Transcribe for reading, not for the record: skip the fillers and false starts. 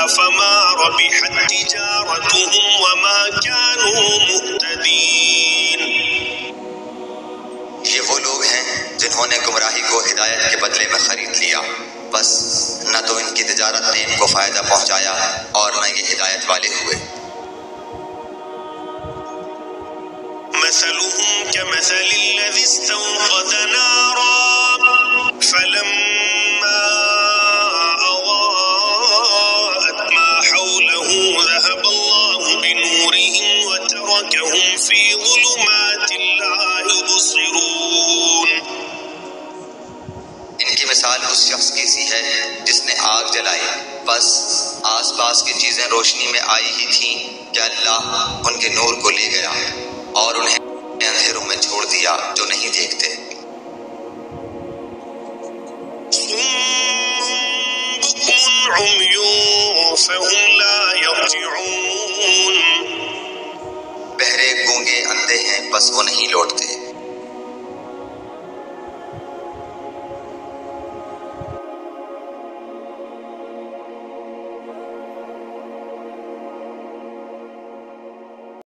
فما ربحت تجارتهم وما كانوا مهتدين. یہ وہ لوگ ہیں جنہوں نے گمراہی کو ہدایت کے بدلے میں خرید لیا، بس نہ تو ان کی تجارت نے ان کو فائدہ پہنچایا اور نہ یہ ہدایت والے ہوئے. مثلهم كمثل الذي استوقد نارا فلما أضاءت ما حوله ذهب الله بنورهم وتركهم في ظلمات لا يبصرون. ان کی مثال اس شخص کی سی ہے جس نے آگ جلائی، بس آس پاس کی چیزیں روشنی میں آئی ہی تھیں کہ اللہ ان کے نور کو لے گیا اور انہیں اندھیروں میں چھوڑ دیا جو نہیں دیکھتے. بكم عمي فهم لا يرجعون. بہرے گونگے اندھے ہیں بس وہ نہیں لوٹتے.